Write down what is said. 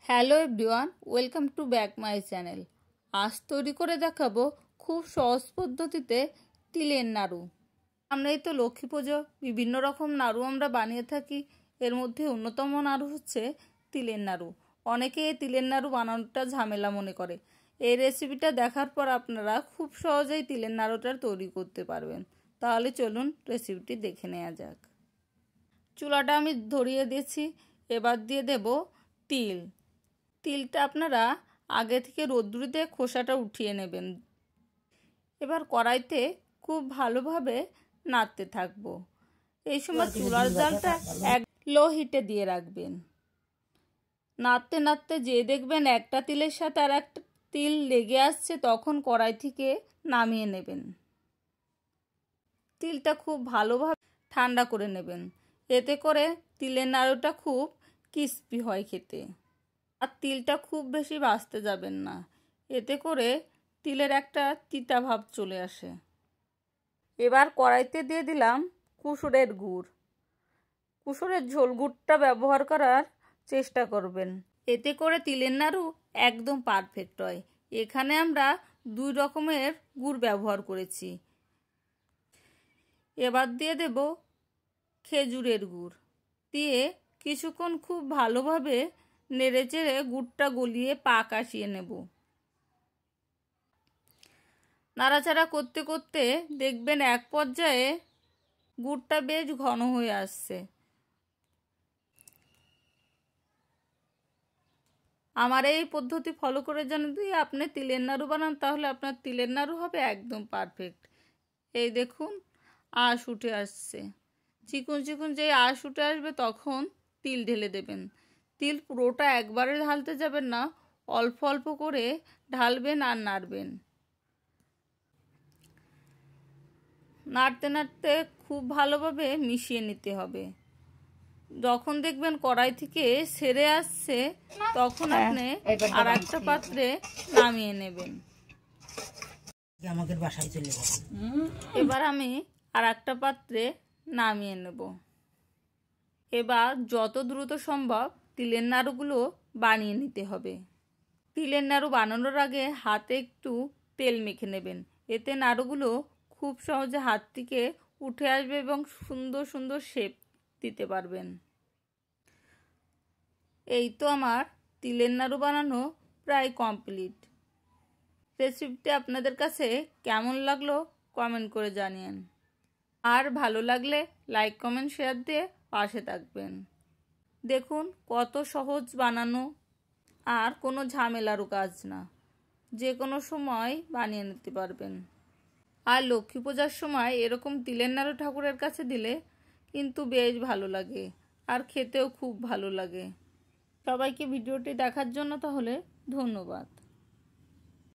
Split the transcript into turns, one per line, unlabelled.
Hello everyone, welcome to back my channel. আজ তৈরি করে দেখাবো খুব সহজ পদ্ধতিতে তিলের নাড়ু। সামনেই তো লক্ষ্মী পুজো, বিভিন্ন রকম নাড়ু আমরা বানিয়ে থাকি। এর মধ্যে অন্যতম নাড়ু হচ্ছে তিলের নাড়ু। অনেকে এই তিলের নাড়ু বানানোটা ঝামেলা মনে করে। এই রেসিপিটা দেখার পর আপনারা খুব সহজেই তিলের নাড়ুটা তৈরি করতে পারবেন। তাহলে চলুন রেসিপিটি দেখে নেওয়া যাক। চুলাটা আমি ধরিয়ে দিয়েছি, এবার দিয়ে দেব তিল। তিলটা আপনারা আগে থেকে রোদ্দুরে খোসাটা উঠিয়ে নেবেন। এবার কড়াইতে খুব ভালোভাবে নাড়তে থাকবো। এই সময় চুলার জালটা এক লো হিটে দিয়ে রাখবেন। নাড়তে নাড়তে যে দেখবেন একটা তিলের সাথে আর একটা তিল লেগে আসছে, তখন কড়াই থেকে নামিয়ে নেবেন। তিলটা খুব ভালোভাবে ঠান্ডা করে নেবেন। এতে করে তিলের নাড়ুটা খুব ক্রিস্পি হয় খেতে। আর তিলটা খুব বেশি ভাজতে যাবেন না, এতে করে তিলের একটা তিতা ভাব চলে আসে। এবার কড়াইতে দিয়ে দিলাম কুসুরের গুড়। কুসুরের ঝোল গুড়টা ব্যবহার করার চেষ্টা করবেন, এতে করে তিলের নাড়ু একদম পারফেক্ট হয়। এখানে আমরা 2 রকমের গুড় ব্যবহার করেছি। এবার দিয়ে দেব খেজুরের গুড়। দিয়ে কিছুক্ষণ খুব ভালোভাবে নেড়েচেড়ে গুড়টা গলিয়ে পাক আসিয়ে নেব। নাড়াচাড়া করতে করতে দেখবেন এক পর্যায়ে গুড়টা বেশ ঘন হয়ে আসছে। আমার এই পদ্ধতি ফলো করে যদি আপনি তিলের নাড়ু বানান, তাহলে আপনার তিলের নাড়ু হবে একদম পারফেক্ট। এই দেখুন আঁশ উঠে আসছে। চিকন চিকন যেই আঁশ উঠে আসবে তখন তিল ঢেলে দেবেন। তিল পুরোটা একবারে ঢালতে যাবেন না, অল্প অল্প করে ঢালবেন আর নাড়বেন। নাড়তে নাড়তে খুব ভালোভাবে মিশিয়ে নিতে হবে। যখন দেখবেন কড়াই থেকে সেরে আসছে, তখন আপনি আর একটা পাত্রে নামিয়ে নেবেন। এবার আমি আর একটা পাত্রে নামিয়ে নেব। এবার যত দ্রুত সম্ভব তিলের নাড়ুগুলো বানিয়ে নিতে হবে। তিলের নাড়ু বানানোর আগে হাতে একটু তেল মেখে নেবেন। এতে নাড়ুগুলো খুব সহজে হাত থেকে উঠে আসবে এবং সুন্দর সুন্দর শেপ দিতে পারবেন। এই তো আমার তিলের নাড়ু বানানো প্রায় কমপ্লিট। রেসিপিটি আপনাদের কাছে কেমন লাগলো কমেন্ট করে জানিয়েন। আর ভালো লাগলে লাইক কমেন্ট শেয়ার দিয়ে পাশে থাকবেন। দেখুন কত সহজ বানানো, আর কোনো ঝামেলারও কাজ না, যে কোনো সময় বানিয়ে নিতে পারবেন। আর লক্ষ্মী পূজার সময় এরকম তিলের নাড়ু ঠাকুরের কাছে দিলে কিন্তু বেশ ভালো লাগে, আর খেতেও খুব ভালো লাগে। সবাইকে ভিডিওটি দেখার জন্য তাহলে ধন্যবাদ।